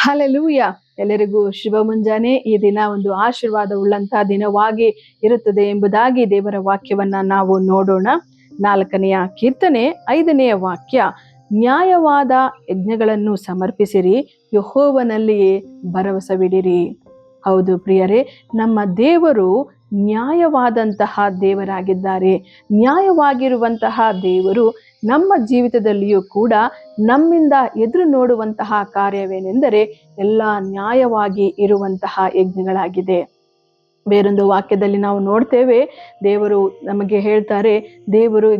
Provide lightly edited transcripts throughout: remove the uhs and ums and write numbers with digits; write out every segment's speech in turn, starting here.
Hallelujah. ಎಲ್ಲರಿಗೂ ಶುಭ ಮುಂಜಾನೆ. ಈ ದಿನ ಒಂದು ಆಶೀರ್ವಾದ ಉಳ್ಳಂತಹ ದಿನವಾಗಿ ಇರುತ್ತದೆ ಎಂಬುದಾಗಿ ದೇವರ ವಾಕ್ಯವನ್ನ ನಾವು ನೋಡೋಣ. 4ನೆಯ ಕೀರ್ತನೆ 5ನೆಯ ವಾಕ್ಯ, ನ್ಯಾಯವಾದ ಯಜ್ಞಗಳನ್ನು ಸಮರ್ಪಿಸಿರಿ, ಯೆಹೋವನಲ್ಲಿಯೇ ಭರವಸವಿಡಿರಿ. ಹೌದು ಪ್ರಿಯರೇ, ನಮ್ಮ ದೇವರು ನ್ಯಾಯವಾದಂತಹ ದೇವರಾಗಿದ್ದಾರೆ. ನ್ಯಾಯವಾಗಿರುವಂತಹ ದೇವರು ನಮ್ಮ ಜೀವಿತದಲ್ಲಿಯೂ ಕೂಡ ನಮ್ಮಿಂದ ಎದುರು ನೋಡುವಂತಹ ಕಾರ್ಯವೇನೆಂದರೆ ಎಲ್ಲ ನ್ಯಾಯವಾಗಿ ಇರುವಂತಹ ಯಜ್ಞಗಳಾಗಿದೆ. ಬೇರೊಂದು ವಾಕ್ಯದಲ್ಲಿ ನಾವು ನೋಡ್ತೇವೆ, ದೇವರು ನಮಗೆ ಹೇಳ್ತಾರೆ, ದೇವರು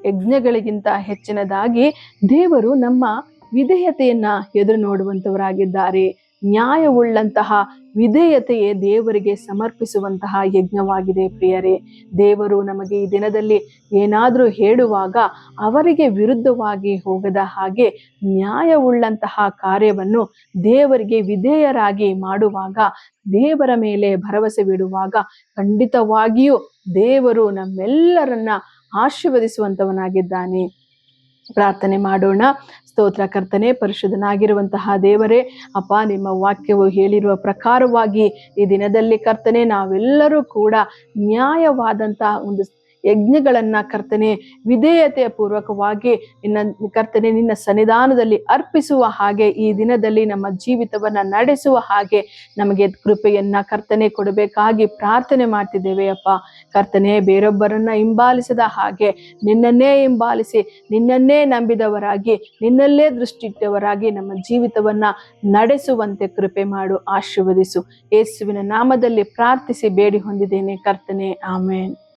ಯಜ್ಞಗಳಿಗಿಂತ ಹೆಚ್ಚಿನದಾಗಿ ದೇವರು ನಮ್ಮ ವಿಧೇಯತೆಯನ್ನ ಎದುರು ನೋಡುವಂತವರಾಗಿದ್ದಾರೆ. ನ್ಯಾಯವುಳ್ಳಂತಹ ವಿಧೇಯತೆಯೇ ದೇವರಿಗೆ ಸಮರ್ಪಿಸುವಂತಹ ಯಜ್ಞವಾಗಿದೆ ಪ್ರಿಯರೇ. ದೇವರು ನಮಗೆ ಈ ದಿನದಲ್ಲಿ ಏನಾದರೂ ಹೇಳುವಾಗ ಅವರಿಗೆ ವಿರುದ್ಧವಾಗಿ ಹೋಗದ ಹಾಗೆ ನ್ಯಾಯವುಳ್ಳಂತಹ ಕಾರ್ಯವನ್ನು ದೇವರಿಗೆ ವಿಧೇಯರಾಗಿ ಮಾಡುವಾಗ, ದೇವರ ಮೇಲೆ ಭರವಸೆ ಬಿಡುವಾಗ ಖಂಡಿತವಾಗಿಯೂ ದೇವರು ನಮ್ಮೆಲ್ಲರನ್ನ ಆಶೀರ್ವದಿಸುವಂತವನಾಗಿದ್ದಾನೆ. ಪ್ರಾರ್ಥನೆ ಮಾಡೋಣ. ಸ್ತೋತ್ರ ಕರ್ತನೆ, ಪರಿಶುದ್ಧನಾಗಿರುವಂತಹ ದೇವರೇ, ಅಪ್ಪ, ನಿಮ್ಮ ವಾಕ್ಯವು ಹೇಳಿರುವ ಪ್ರಕಾರವಾಗಿ ಈ ದಿನದಲ್ಲಿ ಕರ್ತನೆ ನಾವೆಲ್ಲರೂ ಕೂಡ ನ್ಯಾಯವಾದಂತಹ ಒಂದು ಯಜ್ಞಗಳನ್ನ ಕರ್ತನೆ ವಿಧೇಯತೆಯ ಪೂರ್ವಕವಾಗಿ ಕರ್ತನೆ ನಿನ್ನ ಸನ್ನಿಧಾನದಲ್ಲಿ ಅರ್ಪಿಸುವ ಹಾಗೆ ಈ ದಿನದಲ್ಲಿ ನಮ್ಮ ಜೀವಿತವನ್ನ ನಡೆಸುವ ಹಾಗೆ ನಮಗೆ ಕೃಪೆಯನ್ನ ಕರ್ತನೆ ಕೊಡಬೇಕಾಗಿ ಪ್ರಾರ್ಥನೆ ಮಾಡ್ತಿದ್ದೇವೆ ಅಪ್ಪ. ಕರ್ತನೆ, ಬೇರೊಬ್ಬರನ್ನ ಹಿಂಬಾಲಿಸದ ಹಾಗೆ ನಿನ್ನನ್ನೇ ಹಿಂಬಾಲಿಸಿ ನಿನ್ನನ್ನೇ ನಂಬಿದವರಾಗಿ ನಿನ್ನಲ್ಲೇ ದೃಷ್ಟಿಟ್ಟವರಾಗಿ ನಮ್ಮ ಜೀವಿತವನ್ನ ನಡೆಸುವಂತೆ ಕೃಪೆ ಮಾಡು, ಆಶೀರ್ವದಿಸು. ಯೇಸುವಿನ ನಾಮದಲ್ಲಿ ಪ್ರಾರ್ಥಿಸಿ ಬೇಡಿ ಹೊಂದಿದ್ದೇನೆ ಕರ್ತನೆ, ಆಮೇನ್.